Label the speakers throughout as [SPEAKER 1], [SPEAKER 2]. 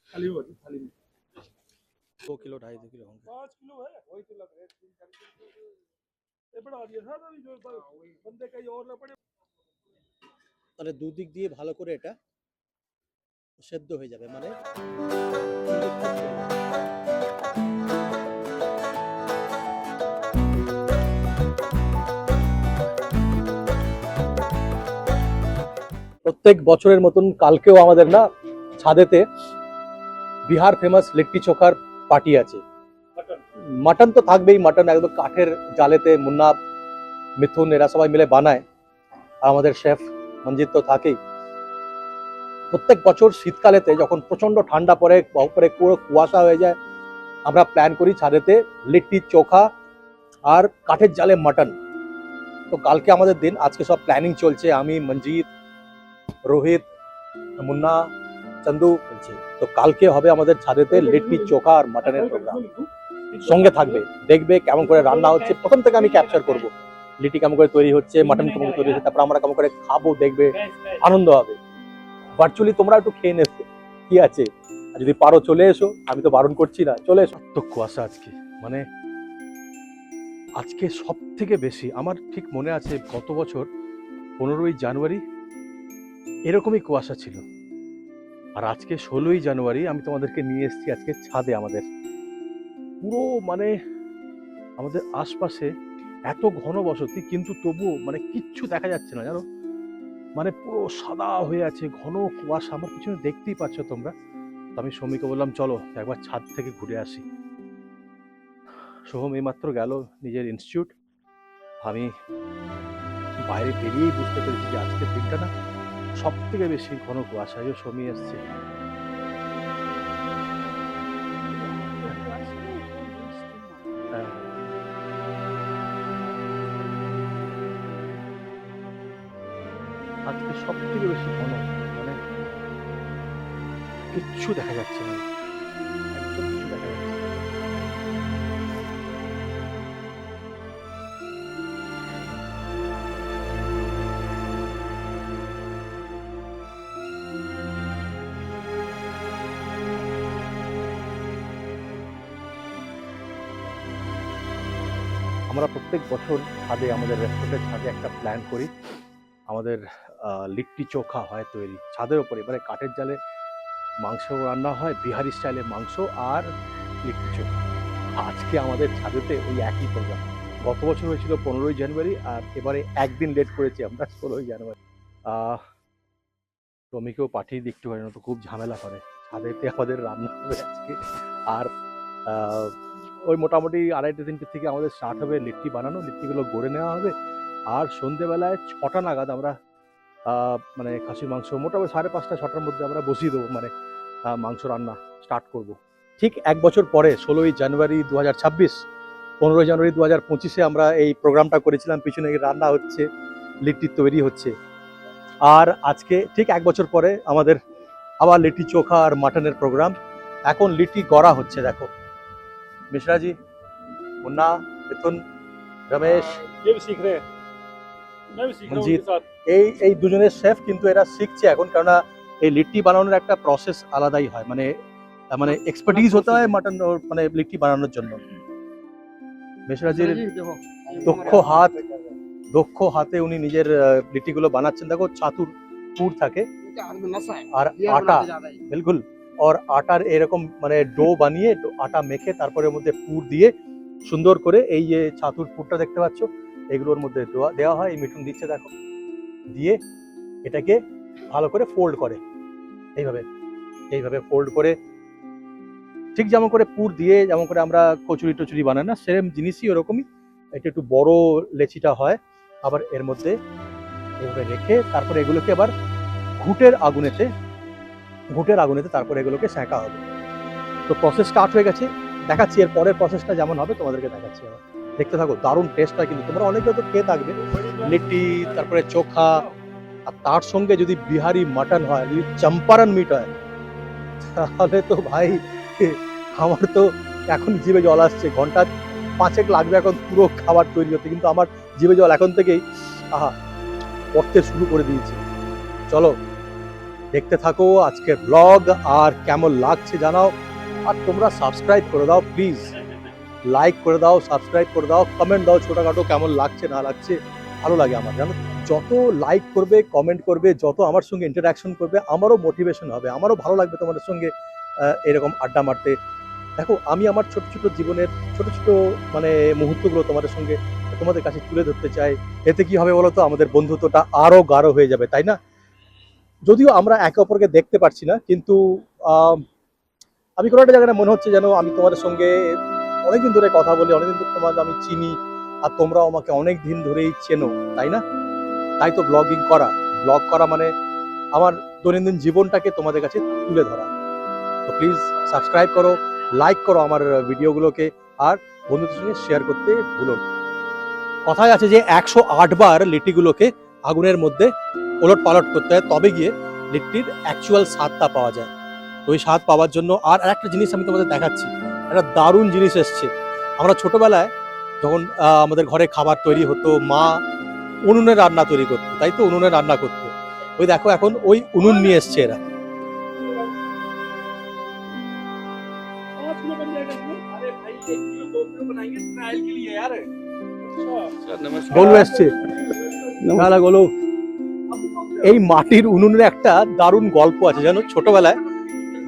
[SPEAKER 1] थाली में थाली में
[SPEAKER 2] 2 किलो 2.5 किलो होंगे।
[SPEAKER 1] 5 किलो है वही तो लग रहा है 3-4 किलो ये बढ़ा दिया था अभी जो बंदे कहीं और ना पड़े
[SPEAKER 2] তাহলে দুদিক দিয়ে ভালো করে এটা সেদ্ধ হয়ে যাবে মানে প্রত্যেক বছরের মতন কালকেও আমাদের না ছাদেতে বিহার ফেমাস লিট্টি চোখার পার্টি আছে। মাটন তো থাকবেই, মাটন একদম কাঠের জালেতে মুন্না মিথুন এরা সবাই মিলে বানায়, আর আমাদের শেফ মঞ্জিত তো থাকেই। প্রত্যেক বছর শীতকালেতে যখন প্রচন্ড ঠান্ডা পড়ে, উপরে পুরো কুয়াশা হয়ে যায়, আমরা প্ল্যান করি ছাদেতে লিট্টি চোখা আর কাঠের জালে মাটন। তো কালকে আমাদের দিন, আজকে সব প্ল্যানিং চলছে, আমি মঞ্জিত রোহিত মুন্না চন্দু বলছি। তো কালকে হবে আমাদের ছাদেতে লিট্টি চোখা আর মাটনের প্রোগ্রাম। সঙ্গে থাকবে, দেখবে কেমন করে রান্না হচ্ছে, প্রথম থেকে আমি ক্যাপচার করব লিট্টি কেমন করে তৈরি হচ্ছে, মাটন কেমন করে তৈরি হচ্ছে, তারপর আমরা কেমন করে খাবো, দেখবে আনন্দ হবে। ভার্চুয়ালি তোমরা একটু খেয়ে নেবে, কি আছে, আর যদি পারো চলে এসো, আমি তো বারণ করছি না, চলে এসো। তো কুয়াশা আজকে, মানে আজকে সব থেকে বেশি আমার ঠিক মনে আছে গত বছর 15ই জানুয়ারি এরকমই কুয়াশা ছিল, আর আজকে 16ই জানুয়ারি আমি তোমাদেরকে নিয়ে এসেছি আজকে ছাদে। আমাদের পুরো মানে আমাদের আশপাশে এত ঘন বসতি, কিন্তু তবুও মানে কিচ্ছু দেখা যাচ্ছে না জানো, মানে পুরো সাদা হয়ে আছে, ঘন কুয়াশা। আমার পিছনে দেখতেই পাচ্ছ তোমরা। তো আমি সৌমিকে বললাম চলো একবার ছাদ থেকে ঘুরে আসি। সোহম এইমাত্র গেল নিজের ইনস্টিটিউট, আমি বাইরে বেরিয়েই বুঝতে পেরেছি যে আজকের দিনটা না সব থেকে বেশি ঘন কুয়াশা। সৌমি এসছে, আজকে সব থেকে বেশি ঘন, মানে কিচ্ছু দেখা যাচ্ছে না, একদম কিছু দেখা যাচ্ছে না। আমরা প্রত্যেক বছর ছাদে, আমাদের রেস্টুরেন্টের ছাদে একটা প্ল্যান করি, আমাদের লিট্টি চোখা হয় তৈরি ছাদের ওপরে, এবারে কাঠের জালে মাংস রান্না হয়, বিহারি স্টাইলে মাংস আর লিট্টি চোখা। আজকে আমাদের ছাদেতে ওই একই প্রোগ্রাম। গত বছর হয়েছিল 15ই জানুয়ারি, আর এবারে একদিন লেট করেছি আমরা 16ই জানুয়ারি। টমিকেও পাঠিয়ে দিই একটু, তো খুব ঝামেলা করে, ছাদেতে আমাদের রান্না হবে আজকে। আর ওই মোটামুটি 2:30-3টে থেকে আমাদের স্টার্ট হবে লিট্টি বানানো, লিট্টিগুলো গড়ে নেওয়া হবে, আর সন্ধেবেলায় 6টা নাগাদ আমরা মানে খাসির মাংস মোটামুটি 5:30-6টার মধ্যে আমরা বসিয়ে দেবো, মানে মাংস রান্না স্টার্ট করব। ঠিক এক বছর পরে 16ই জানুয়ারি 2026, 15ই জানুয়ারি 2025-এ আমরা এই প্রোগ্রামটা করেছিলাম, পিছনে রান্না হচ্ছে, লিট্টি তৈরি হচ্ছে। আর আজকে ঠিক এক বছর পরে আমাদের আবার লিট্টি চোখা আর মাটনের প্রোগ্রাম। এখন লিট্টি গড়া হচ্ছে, দেখো मिश्रा जी, मुन्ना, मिथुन, रमेश,
[SPEAKER 1] ये भी सीख रहे हैं मैं भी सीख रहा हूं उनके साथ
[SPEAKER 2] এই দুজনের শেফ, কিন্তু এরা শিখছে এখন, কারণ এই লিট্টি বানানোর একটা প্রসেস আলাদাই হয়, মানে মানে এক্সপার্টিজ হতে হয় মাটন মানে লিট্টি বানানোর জন্য। মিশ্রাজির দক্ষ হাতে উনি নিজের লিট্টিগুলো বানাচ্ছেন। দেখো চাতুর পুর থাকে আর আটা, বিলকুল, আর আটার এরকম মানে ডো বানিয়ে আটা মেখে তারপরে মধ্যে পুর দিয়ে সুন্দর করে এই যে ছাতুর পুরটা দেখতে পাচ্ছ এগুলোর মধ্যে দেওয়া হয়। এই মিঠুন দিচ্ছে দেখো, দিয়ে এটাকে ভালো করে ফোল্ড করে, এইভাবে ফোল্ড করে, ঠিক যেমন করে পুর দিয়ে যেমন করে আমরা কচুরি টচুরি বানাই না, সেম জিনিসই ওরকমই। এটা একটু বড় লেচিটা হয়, আবার এর মধ্যে এভাবে রেখে তারপরে এগুলোকে আবার ঘুটের আগুনেতে তারপরে এগুলোকে সেঁকা হবে। তো প্রসেস স্টার্ট হয়ে গেছে, দেখাচ্ছি এর পরের প্রসেসটা যেমন হবে তোমাদেরকে দেখাচ্ছি। আবার দেখতে থাকো, দারুণ টেস্ট হয় কিন্তু, তোমরা অনেকে তো খেয়ে থাকবে লিট্টি, তারপরে চোখা, আর তার সঙ্গে যদি বিহারি মাটন হয়, যদি চম্পারন মিট হয়, তাহলে তো ভাই আমার তো এখন জিভে জল আসছে। ঘন্টা 5 লাগবে এখন পুরো খাবার তৈরি হতে, কিন্তু আমার জিভে জল এখন থেকেই পড়তে শুরু করে দিয়েছে। চলো দেখতে থাকো আজকের ব্লগ, আর কেমন লাগছে জানাও, আর তোমরা সাবস্ক্রাইব করে দাও প্লিজ, লাইক করে দাও, সাবস্ক্রাইব করে দাও, কমেন্ট দাও ছোটখাটো কেমন লাগছে না লাগছে। ভালো লাগে আমার, জানো যত লাইক করবে, কমেন্ট করবে, যত আমার সঙ্গে ইন্টারাকশন করবে, আমারও মোটিভেশন হবে, আমারও ভালো লাগবে তোমাদের সঙ্গে এরকম আড্ডা মারতে। দেখো আমি আমার ছোট ছোট জীবনের ছোট ছোট মানে মুহূর্তগুলো তোমাদের সঙ্গে তোমাদের কাছে তুলে ধরতে চাই। এতে কি হবে বলো তো, আমাদের বন্ধুত্বটা আরো গাঢ় হয়ে যাবে, তাই না? যদিও আমরা একে অপরকে দেখতে পারছি না, কিন্তু আমি কোনো একটা জায়গায় মনে হচ্ছে যেন আমি তোমাদের সঙ্গে অনেকদিন ধরে কথা বলি, অনেকদিন ধরে তোমাদের আমি চিনি, আর তোমরাও আমাকে অনেক দিন ধরেই চেনো, তাই না? তাই তো ব্লগ করা মানে আমার দৈনন্দিন জীবনটাকে তোমাদের কাছে তুলে ধরা। তো প্লিজ সাবস্ক্রাইব করো, লাইক করো আমার ভিডিওগুলোকে, আর বন্ধুদের সঙ্গে শেয়ার করতে ভুলো না। কথায় আছে যে 108 বার লিট্টিগুলোকে আগুনের মধ্যে ওলট পালট করতে হয়, তবে গিয়ে লিট্টির অ্যাকচুয়াল স্বাদটা পাওয়া যায়। তো ওই স্বাদ পাওয়ার জন্য আর একটা জিনিস আমি তোমাদের দেখাচ্ছি, একটা দারুণ জিনিস এসছে। আমরা ছোটবেলায় যখন আমাদের ঘরে খাবার তৈরি হতো, মা উনুনে রান্না তৈরি করতো, তাই তো উনুনে রান্না করতো। ওই দেখো এখন ওই উনুন নিয়ে এসছে এরা।
[SPEAKER 1] पाँच किलो बन जाएगा इसमें। अरे भाई 1 किलो 2 किलो बनाएंगे ट्रायल के लिए यार। अच्छा नमस्कार।
[SPEAKER 2] গোলু এসছে, নালা গোলু। এই মাটির উনুনের একটা দারুণ গল্প আছে জানো। ছোটবেলায়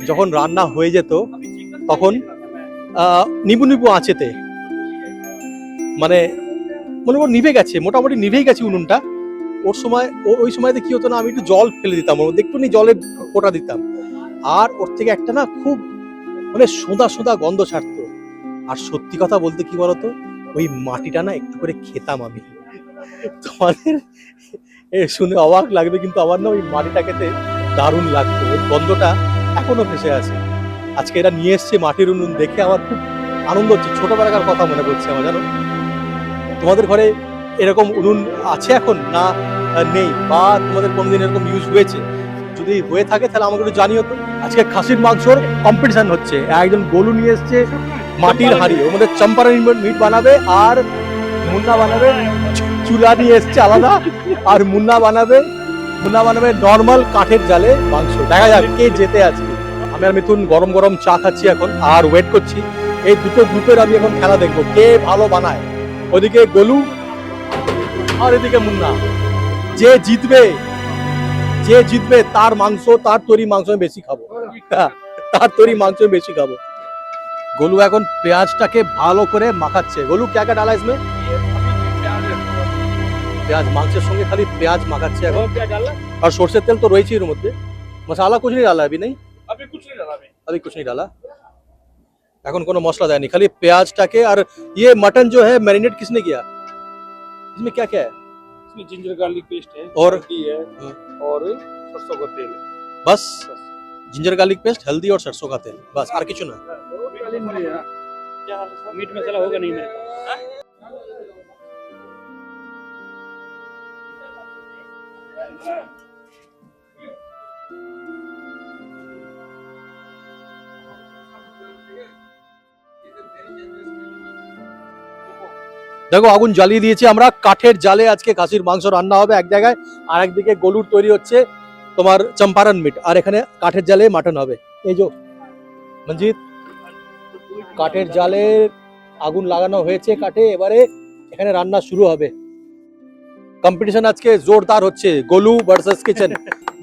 [SPEAKER 2] যখন রান্না হয়ে যেত তখন নিবু নিবু আঁচেতে, মানে মনে করো নিভে গেছে, মোটামুটি নিভেই গেছে উনুনটা। ওর সময় ওই সময়তে কি হতো না, আমি একটু জল ফেলে দিতাম ওর মধ্যে, একটুখানি জলের ফোঁটা দিতাম, আর ওর থেকে একটা না খুব মানে সোঁদা সোঁদা গন্ধ ছাড়তো। আর সত্যি কথা বলতে কি বলতো, ওই মাটিটা না একটু করে খেতাম আমি। তোমাদের শুনে অবাক লাগবে, কিন্তু আমার না ওই মাটিটা খেতে দারুণ লাগতো, ওই গন্ধটা এখনো ভেসে আছে। আজকে এরা নিয়ে এসছে মাটির উনুন, দেখে আমার খুব আনন্দ হচ্ছে, ছোটবেলাকার কথা মনে পড়ছে আমার, জানো। তোমাদের ঘরে এরকম উনুন আছে এখন না নেই, বা তোমাদের কোনোদিন এরকম ইউজ হয়েছে? যদি হয়ে থাকে তাহলে আমাকে একটু জানিও তো। আজকে খাসির মাংসর কম্পিটিশন হচ্ছে, একজন গোলু নিয়ে এসছে মাটির হাঁড়ি, ওর মধ্যে চম্পারন মিট বানাবে, আর মুন্না বানাবে চুলা নিয়ে এসছে আলাদা, আর মুন্না বানাবে নর্মাল কাঠের জালে মাংস। দেখা যাক কে জেতে আজকে। আমি আর মিথুন গরম গরম চা খাচ্ছি এখন, আর ওয়েট করছি এই দুটো গ্রুপের আমি এখন খেলা দেখবো, কে ভালো বানায়। ওদিকে গোলু আর এদিকে মুন্না। যে জিতবে তার মাংস, তার তৈরি মাংস আমি বেশি খাবো, তার তৈরি মাংস আমি বেশি খাবো। গোলু এখন পেঁয়াজটাকে ভালো করে মাখাচ্ছে। গোলু ক্যা ক্যা ডালা इसमें? পেঁয়াজ, মাংসের সঙ্গে খালি পেঁয়াজ মাখাচ্ছে এখন,
[SPEAKER 1] क्या डालना?
[SPEAKER 2] আর সরষের তেল তো রয়েছেই এর মধ্যে। মশলা कुछ नहीं डाला अभी? नहीं
[SPEAKER 1] अभी कुछ नहीं डाला अभी।
[SPEAKER 2] अभी कुछ नहीं डाला, এখন কোনো মশলা দেয়নি, খালি পেঁয়াজটাকে। আর ये मटन जो है मैरिनेट किसने किया? इसमें क्या क्या है?
[SPEAKER 1] इसमें जिंजर गार्लिक पेस्ट है
[SPEAKER 2] और
[SPEAKER 1] हल्दी है और सरसों का तेल है।
[SPEAKER 2] बस जिंजर गार्लिक पेस्ट, हल्दी और सरसों का तेल, बस আর কিছু না।
[SPEAKER 1] क्या मीट मसाला होगा नहीं मेरे पास?
[SPEAKER 2] দেখো আগুন জ্বালিয়ে দিয়েছি আমরা, কাঠের জালে আজকে খাসির মাংস রান্না হবে এক জায়গায়, আর একদিকে গলুর তৈরি হচ্ছে তোমার চম্পারন মিট, আর এখানে কাঠের জালে মাটন হবে। এই যে মঞ্জিত, কাঠের জালে আগুন লাগানো হয়েছে কাঠে, এবারে এখানে রান্না শুরু হবে। কম্পিটিশন আজকে জোরদার হচ্ছে, গোলু ভার্সেস কিচেন।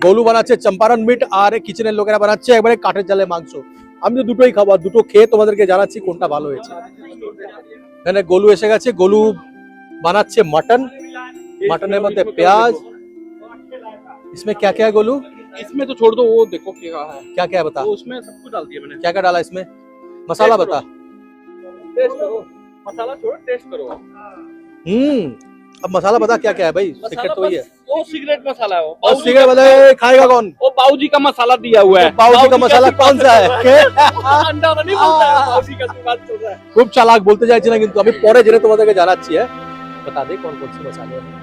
[SPEAKER 2] গোলু বানাচ্ছে চম্পারন মিট, আর কিচেনের লোকেরা বানাচ্ছে একবারে কাঠের জালে মাংস। আমি তো দুটোই খাবো, দুটো খেয়ে তোমাদেরকে জানাচ্ছি কোনটা ভালো হয়েছে। এখানে গোলু এসে গেছে, গোলু বানাচ্ছে মাটন, मटन मध्य प्याज। इसमें क्या क्या है गोलू?
[SPEAKER 1] इसमें तो छोड़ दो, वो देखो क्या है,
[SPEAKER 2] क्या क्या है बता,
[SPEAKER 1] तो उसमें सब कुछ डाल दिया मैंने।
[SPEAKER 2] क्या क्या डाला इसमें? मसाला बता।
[SPEAKER 1] टेस्ट करो, मसाला छोड़ो, टेस्ट करो।
[SPEAKER 2] अब मसाला बता क्या क्या है भाई, सीक्रेट तो वही है।
[SPEAKER 1] वो सिगरेट मसाला है,
[SPEAKER 2] और सिगरेट बताए खाएगा कौन?
[SPEAKER 1] वो बाबूजी का मसाला दिया हुआ है।
[SPEAKER 2] बाबूजी का मसाला कौन सा है?
[SPEAKER 1] अंडा नहीं बोलता है, बाबूजी का बात चल रहा है।
[SPEAKER 2] खूब चालाक बोलते যাচ্ছি না, কিন্তু আমি পরে জেনে তোমাদেরকে জানাচ্ছি। बता दे कौन कौन से मसाले हैं।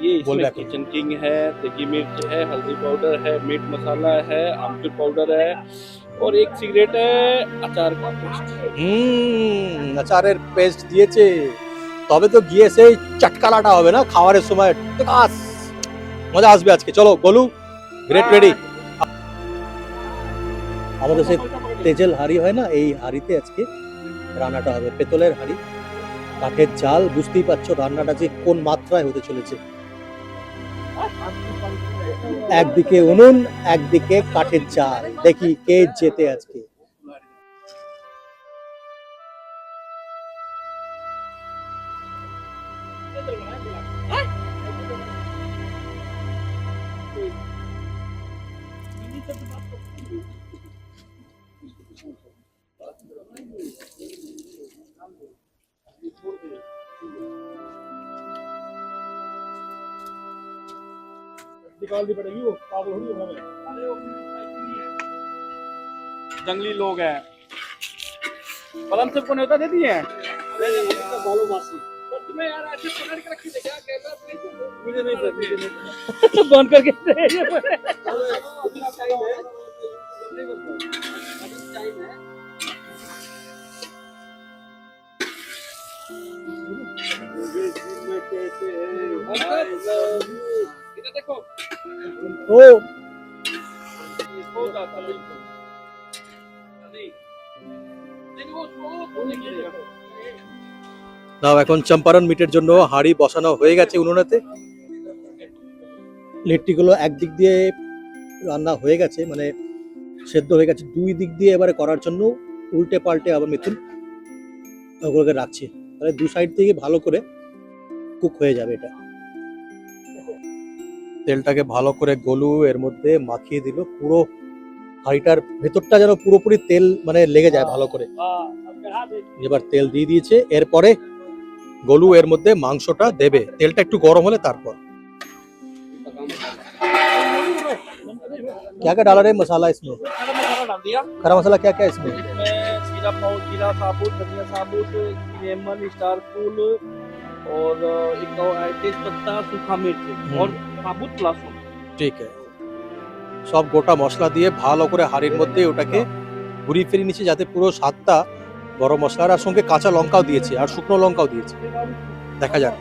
[SPEAKER 1] ये
[SPEAKER 2] बोल
[SPEAKER 1] इसमें
[SPEAKER 2] बैक।
[SPEAKER 1] किचन किंग है, देगी मिर्च है, हल्दी पाउडर है, मीट मसाला है, आमचूर पाउडर है, और एक सिगरेट है, अचार का पेस्ट।
[SPEAKER 2] আচারের পেস্ট দিয়েছে, তবে তো গিয়ে সেই চটকালাটা হবে না খাওয়ারের সময়, টিকাস মজা আসবে আজকে। চলো গোলু, গ্রেট রেডি। আমাদের সেই তেজেল হাড়ি হয় না, এই হাড়িতে আজকে রান্নাটা হবে। পেতলের হাড়ি, কাঠের জাল, বুঝতেই পারছো রান্নাটা যে কোন মাত্রায় হতে চলেছে। একদিকে উনুন, একদিকে কাঠের জাল, দেখি কে জেতে আজকে।
[SPEAKER 1] निकालनी पड़ेगी वो, पागल थोड़ी होना मैं। अरे वो जंगली लोग हैं। कलम से को न्योता दे दिए हैं। बालू मासी तो तुम्हें यार ऐसे पकड़ के रखी थे क्या? कहना मुझे नहीं पता, मुझे नहीं पता। बंद करके दे ये कितना टाइम है? टाइम है। इधर देखो।
[SPEAKER 2] ও
[SPEAKER 1] हो जाता बिल्कुल नहीं नहीं वो नहीं
[SPEAKER 2] নাও, এখন চম্পারন মিটের জন্য হাঁড়ি বসানো হয়ে গেছে উনুনেতে। লিট্টিগুলো একদিক দিয়ে রান্না হয়ে গেছে, মানে সেদ্ধ হয়ে গেছে। দুই দিক দিয়ে এবারে করার জন্য উল্টে পাল্টে আবার মিথুন ওগুলোকে রাখছি, তাহলে দু সাইড থেকে ভালো করে কুক হয়ে যাবে এটা। তেলটাকে ভালো করে গোলু এর মধ্যে মাখিয়ে দিল, পুরো হাঁড়িটার ভেতরটা যেন পুরোপুরি তেল মানে লেগে যায় ভালো করে। এবার তেল দিয়ে দিয়েছে, এরপরে গোলু এর মধ্যে মাংসটা দেবে। তেলটা একটু গরম হলে তারপর क्या क्या डाला रे मसाला इसमें?
[SPEAKER 1] गरम मसाला डाल दिया।
[SPEAKER 2] खड़ा मसाला क्या क्या इसमें?
[SPEAKER 1] इसमें जीरा पाउडर, जीरा साबुत, धनिया साबुत, लेमन, स्टार फूल और एक तेज पत्ता, सूखा मिर्च और साबुत लहसुन।
[SPEAKER 2] ঠিক আছে, সব গোটা মশলা দিয়ে ভালো করে হাঁড়ির মধ্যে ওটাকে ঘুরিয়ে ফিরিয়ে নিচ্ছে, যাতে পুরো স্বাদটা গরম মশলার আর সঙ্গে কাঁচা লঙ্কাও দিয়েছে আর শুকনো লঙ্কাও দিয়েছে। দেখা যাক,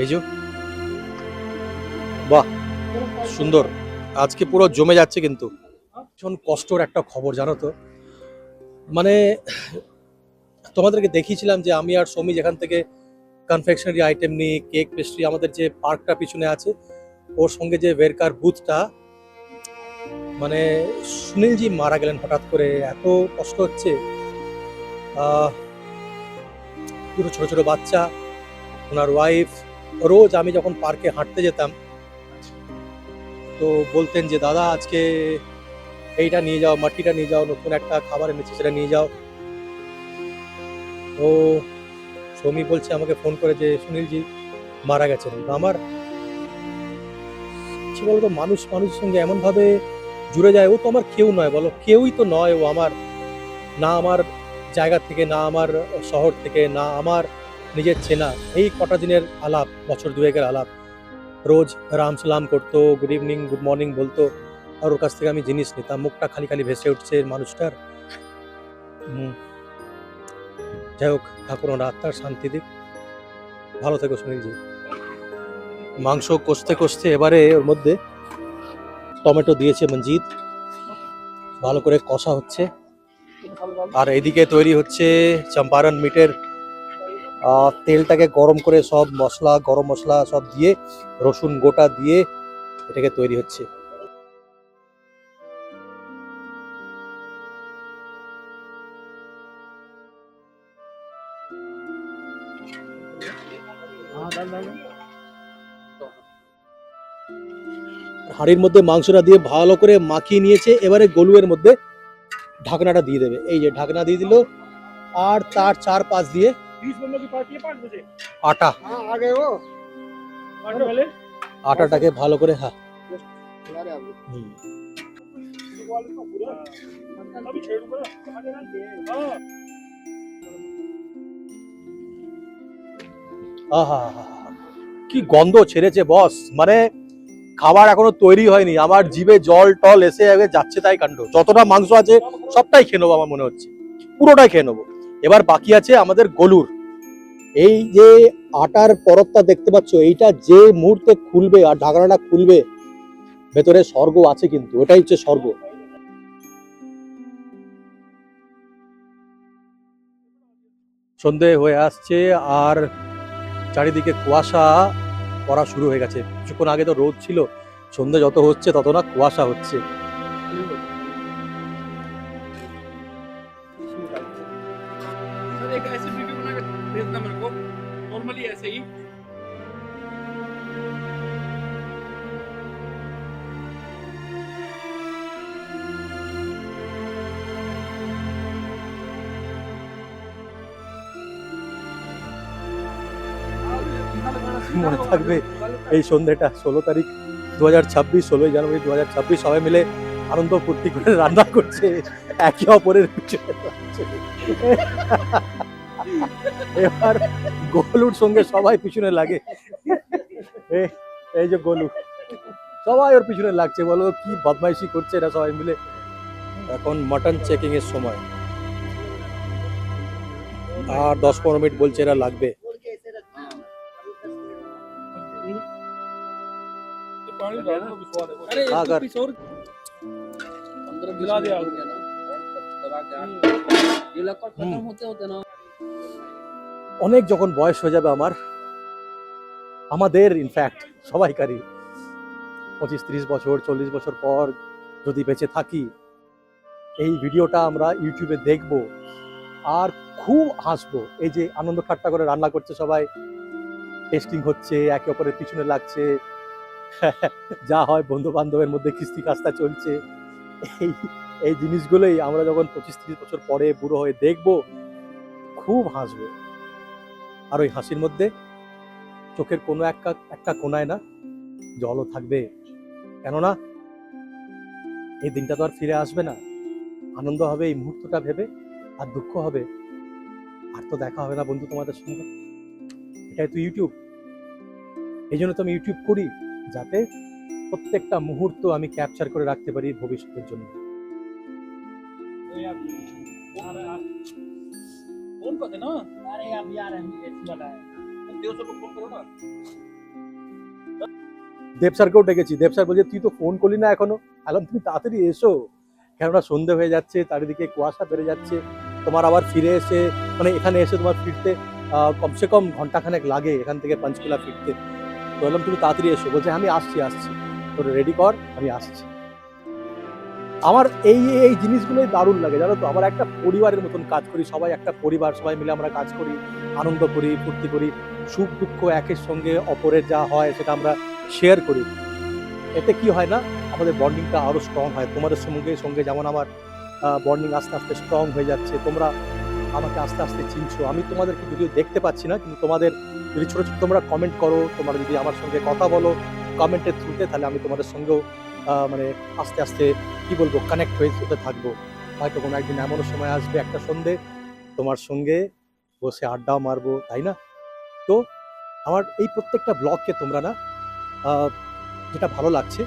[SPEAKER 2] এই যে বাহ সুন্দর, আজকে পুরো জমে যাচ্ছে। কিন্তু ভীষণ কষ্টর একটা খবর জানো তো, মানে তোমাদেরকে দেখিয়েছিলাম যে আমি আর সৌমি যেখান থেকে কনফেকশনারি আইটেম নিই, কেক পেস্ট্রি, আমাদের যে পার্কটা পিছনে আছে ওর সঙ্গে যে ওয়েরকার বুথটা, মানে সুনীলজি মারা গেলেন হঠাৎ করে। এত কষ্ট হচ্ছে। পুরো ছোট ছোট বাচ্চা, ওনার ওয়াইফ। রোজ আমি যখন পার্কে হাঁটতে যেতাম তো বলতেন যে দাদা আজকে এইটা নিয়ে যাও, মাটিটা নিয়ে যাও, নতুন একটা খাবার এনেছে সেটা নিয়ে যাও। ও সৌমি বলছে আমাকে ফোন করে যে সুনীলজি মারা গেছেন। আমার কি বলতো, মানুষ মানুষের সঙ্গে এমন ভাবে জুড়ে যায়। ও তো আমার কেউ নয়, বলো, কেউই তো নয়। ও আমার না, আমার জায়গা থেকে না, আমার শহর থেকে না, আমার নিজের চেনা। এই কটা দিনের আলাপ, বছর দুয়েকের আলাপ, রোজ রাম সালাম করতো, গুড ইভিনিং গুড মর্নিং বলতো, আর ওর কাছ থেকে আমি জিনিস নিতাম। মুখটা খালি খালি ভেসে উঠছে মানুষটার। যাই হোক, ঠাকুর ওনার আত্মার শান্তি দিক। ভালো থেকো সুনীলজি। মাংস কষতে কষতে এবারে ওর মধ্যে টমেটো দিয়েছে মঞ্জিত, ভালো করে কষা হচ্ছে। আর এদিকে তৈরি হচ্ছে চম্পারন মিটের। তেলটাকে গরম করে সব মশলা, গরম মশলা সব দিয়ে, রসুন গোটা দিয়ে এটাকে তৈরি হচ্ছে। হাঁড়ির মধ্যে মাংসটা দিয়ে ভালো করে মাখিয়ে নিয়েছে। এবারে গলুয়ের মধ্যে ঢাকনাটা দিয়ে দেবে। এই যে ঢাকনা দিয়ে দিল, আর তার চার পাঁচ দিয়ে
[SPEAKER 1] 20 बंदों की पार्टी है 5 बजे।
[SPEAKER 2] আটা,
[SPEAKER 1] हाँ आ गए वो पार्टी वाले।
[SPEAKER 2] আটাটাকে ভালো করে, হ্যাঁ হুম।
[SPEAKER 1] अभी छेड़ूंगा ना। हाँ
[SPEAKER 2] আহা, কি গন্ধ ছেড়েছে বস, মানে খাবার এখনো তৈরি হয়নি, আমার জিভে জল টল এসে যাচ্ছে তাই কাণ্ড। যতটা মাংস আছে সবটাই খেয়ে নেবো, আমার মনে হচ্ছে পুরোটাই খেয়ে নেবো। এবার বাকি আছে আমাদের গলুর। এই যে আটার পরতটা দেখতে পাচ্ছ, এইটা যে মুহূর্তে খুলবে আর ঢাকনাটা খুলবে, ভেতরে স্বর্গ আছে, কিন্তু ওটাই হচ্ছে স্বর্গ। সন্ধে হয়ে আসছে আর চারিদিকে কুয়াশা পড়া শুরু হয়ে গেছে। কিছুক্ষণ আগে তো রোদ ছিল, সন্ধে যত হচ্ছে তত না কুয়াশা হচ্ছে।
[SPEAKER 1] सर एक ऐसे वीडियो बना के भेजना मेरे को, नॉर्मली ऐसे ही।
[SPEAKER 2] মনে থাকবে এই সন্ধ্যেটা 16 তারিখ 2026, 16 জানুয়ারি 2026, সবাই মিলে আনন্দ ফুর্তি করে রান্না করছে, একে অপরের পিছনে লাগছে। এবার গোলুর সঙ্গে সবাই পিছনে লাগে। এই যে গোলু, সবাই ওর পিছনে লাগছে, বলো কি বদমাইশি করছে এরা সবাই মিলে। এখন মাটন চেকিং এর সময়, আর 10-15 মিনিট বলছে এরা লাগবে।
[SPEAKER 1] पानी डाल दो, भी स्वाद है। अरे एक
[SPEAKER 2] अगर-
[SPEAKER 1] पीस और 15 मिला दिया हो गया ना, और दबा के ये लक्कड़ खत्म होते होते ना।
[SPEAKER 2] অনেক যখন বয়স হয়ে যাবে আমাদের ইনফ্যাক্ট সবাইকারই 25-30 বছর 40 বছর পর যদি বেঁচে থাকি, এই ভিডিওটা আমরা ইউটিউবে দেখব আর খুব হাসবো। এই যে আনন্দ ঠাট্টা করে রান্না করছে সবাই, টেস্টিং হচ্ছে, একে অপরের পিছনে লাগছে, যা হয় বন্ধু বান্ধবের মধ্যে কিস্তি কাস্তা চলছে। এই এই জিনিসগুলোই আমরা যখন 25-30 বছর পরে বুড়ো হয়ে দেখব, খুব হাসবো। আর ওই হাসির মধ্যে চোখের কোনো একটা কোনায় না জলও থাকবে, কেননা এই দিনটা তো আর ফিরে আসবে না। আনন্দ হবে এই মুহূর্তটা ভেবে, আর দুঃখ হবে আর তো দেখা হবে না বন্ধু তোমাদের সঙ্গে। এটাই তো ইউটিউব। এই জন্য তো আমি ইউটিউব করি, যাতে প্রত্যেকটা মুহূর্ত আমি ক্যাপচার করে রাখতে পারি ভবিষ্যতের জন্য।
[SPEAKER 1] फोन कर देना। अरे अब यार हम एसी वाला है, देव सर को फोन करो ना।
[SPEAKER 2] দেব স্যারকেও ডেকেছি, দেব স্যার বলছে তুই তো ফোন করলি না এখনো। আলাম তুমি তাড়াতাড়ি এসো, কেননা সন্ধে হয়ে যাচ্ছে, চারিদিকে কুয়াশা বেড়ে যাচ্ছে, তোমার আবার ফিরে এসে মানে এখানে এসে তোমার ফিরতে কমসে কম ঘন্টাখানেক লাগে এখান থেকে পাঞ্চকুলা ফিরতে। তো বললাম তুমি তাড়াতাড়ি এসো, বলছে আমি আসছি তোর রেডি কর, আমি আসছি। আমার এই এই জিনিসগুলোই দারুণ লাগে, জানো তো। আমার একটা পরিবারের মতন কাজ করি, সবাই একটা পরিবার, সবাই মিলে আমরা কাজ করি, আনন্দ করি, ফুর্তি করি, সুখ দুঃখ একের সঙ্গে অপরের যা হয় সেটা আমরা শেয়ার করি। এতে কি হয় না, আমাদের বন্ডিংটা আরো স্ট্রং হয়। তোমাদের সঙ্গে যেমন আমার বন্ডিং আস্তে আস্তে স্ট্রং হয়ে যাচ্ছে, তোমরা আমাকে আস্তে আস্তে চিনছো। আমি তোমাদেরকে যদিও দেখতে পাচ্ছি না, কিন্তু তোমাদের যদি ছোট ছোট তোমরা কমেন্ট করো, তোমরা যদি আমার সঙ্গে কথা বলো কমেন্টের থ্রুতে, তাহলে আমি তোমাদের সঙ্গেও মানে আস্তে আস্তে কি বলবো কানেক্ট হতে থাকবো। হয়তো কোনো একদিন এমনও সময় আসবে একটা সন্ধে তোমার সঙ্গে বসে আড্ডাও মারবো, তাই না? তো আমার এই প্রত্যেকটা ব্লগকে তোমরা না যেটা ভালো লাগছে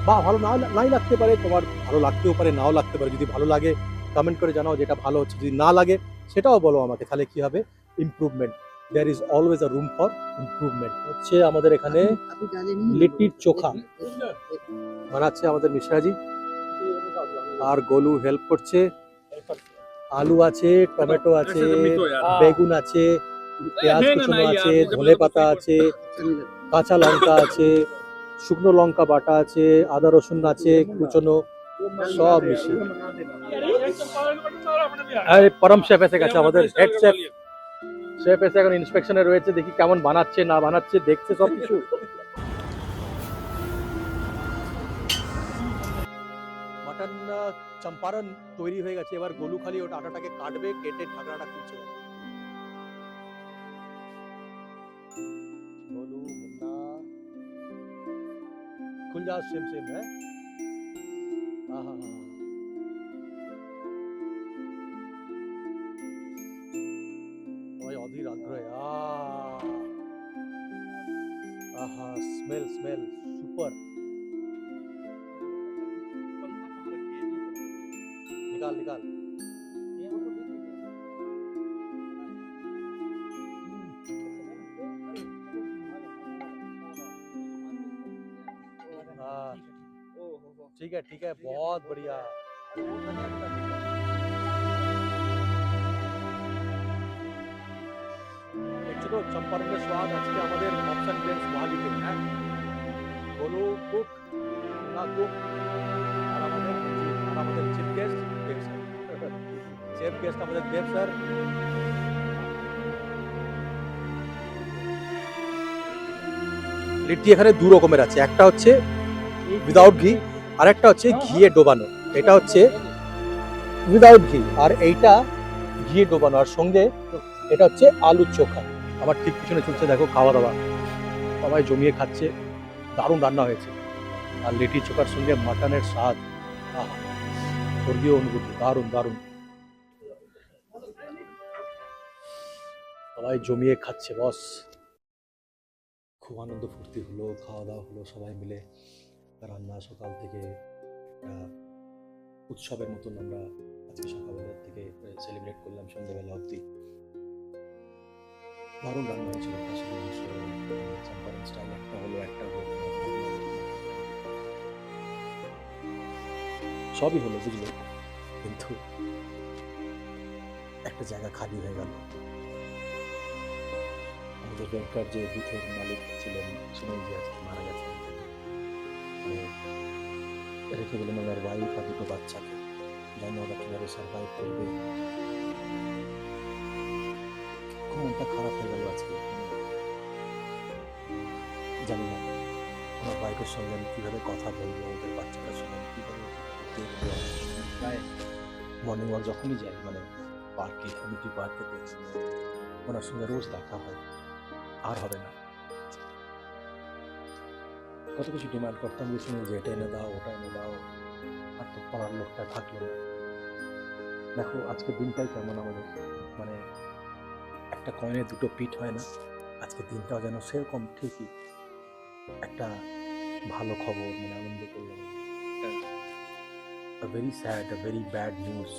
[SPEAKER 2] বা ভালো নাই লাগতে পারে, তোমার ভালো লাগতেও পারে নাও লাগতে পারে, যদি ভালো লাগে কমেন্ট করে জানাও যেটা ভালো হচ্ছে, যদি না লাগে সেটাও বলো আমাকে, তাহলে কি হবে improvement. There is always a room for improvement. হচ্ছে আমাদের এখানে লিট্টির চোখা বানাচ্ছে আমাদের মিশ্রাজি, আর গোলু হেল্প করছে। আলু আছে, টমেটো আছে, বেগুন আছে, পেঁয়াজ কুচনো আছে, ধনে পাতা আছে, কাঁচা লঙ্কা আছে, শুকনো লঙ্কা বাটা আছে, আদা রসুন আছে কুচনো, সব মিশিয়ে। আরে পরম শেফ এসে গেছে, আমাদের হেড শেফ। শেফ এসে এখন ইন্সপেকশনে রয়েছে, দেখি কেমন বানাচ্ছে না বানাচ্ছে, দেখছে সব কিছু। মাটন চম্পারন তৈরি হয়ে গেছে, এবার গোলু খালি ওটা আটাটাকে কাটবে, কেটে ঢাকনাটা খুলছে। गोलू मुन्ना खुल जा, सेम है। हाँ हाँ हाँ, भाई অধীর আগ্রহে। आहा, स्मेल सुपर। निकाल बात
[SPEAKER 1] ओ हो
[SPEAKER 2] ठीक है बहुत बढ़िया দেখছো তো চম্পারণের স্বাদ আজকে আমাদের অপশন প্লেস মহালিতে হ্যাঁ বলো কুক না কুক আর আমাদের চিফ গেস্ট দেব স্যার চিফ গেস্ট আমাদের দেব স্যার লিট্টি এখানে দু রকমের আছে একটা হচ্ছে উইদাউট ঘি আর একটা হচ্ছে ঘিয়ে ডোবানো এটা হচ্ছে উইদাউট ঘি আর এইটা ঘিয়ে ডোবানো আর সঙ্গে এটা হচ্ছে আলুর চোখা আমার ঠিক পিছনে চলছে দেখো খাওয়া দাওয়া সবাই জমিয়ে খাচ্ছে দারুণ রান্না হয়েছে আর লিটি চোখার সঙ্গে মাটনের স্বাদ আহা, স্বর্গীয় অনুভূতি দারুণ দারুণ সবাই জমিয়ে খাচ্ছে বস খুব আনন্দ ফুর্তি হলো খাওয়া দাওয়া হলো সবাই মিলে রান্না সকাল থেকে একটা উৎসবের মতন আমরা আজকে সকালবেলা থেকে সেলিব্রেট করলাম সন্ধ্যাবেলা অবধি দারুণ রান্না হয়েছিল খাসির মাংস চম্পারণ স্টাইল একটা হলো সবই হলো বুঝলো কিন্তু একটা জায়গা খালি হয়ে গেল আমাদের ব্যাংকার যে বুথের মালিক ছিলেন সুনীলজি আজকে মারা গেছেন রেখে গেলেন ওনার ওয়াইফ আর দুটো বাচ্চাকে জানি ওরা কীভাবে সার্ভাইভ করবে খুব মনটা খারাপ হয়ে গেল আজকে জানি না আমার ওয়াইফের সঙ্গে আমি কীভাবে কথা বলবো ওদের বাচ্চাটার সঙ্গে আমি কীভাবে দেখবো প্রায় মর্নিং ওয়াক যখনই যাই মানে পার্কে কমিউনিটি পার্কেতে ওনার সঙ্গে রোজ দেখা হয় আর হবে না কত কিছু ডিমান্ড করতাম যে শুনে যে এটা এনে দাও ওটা এনে দাও আর তো পড়ার লোকটা থাকলো না দেখো আজকে দিনটাই কেমন আমাদের মানে একটা কয়েনে দুটো পিঠ হয় না আজকে দিনটাও যেন সেরকম ঠিকই একটা ভালো খবর মানে আনন্দ করলাম very sad very bad news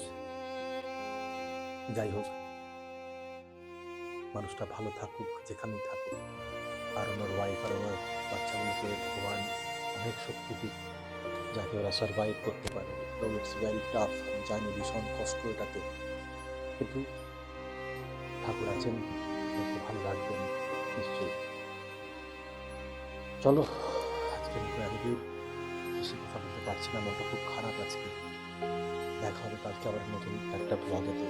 [SPEAKER 2] যাই হোক মানুষটা ভালো থাকুক যেখানেই থাকুক আর ওনার ওয়াইফ আর ওনার বাচ্চাগুলোকে ভগবান অনেক শক্তি দিক যাতে ওরা সার্ভাইভ করতে পারে ইটস ভেরি টাফ জানি ভীষণ কষ্ট এটাতে কিন্তু ঠাকুর আছেন ওকে ভালো রাখবেন নিশ্চয়ই চলো আজকে আমি বেশি কথা বলতে পারছি না মনটা খুব খারাপ আজকে দেখা হবে কালকে আবার নতুন একটা ব্লগেতে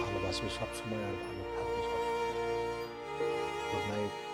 [SPEAKER 2] ভালোবাসবে সবসময় আর ভালো থাকবে সবসময় গুড নাইট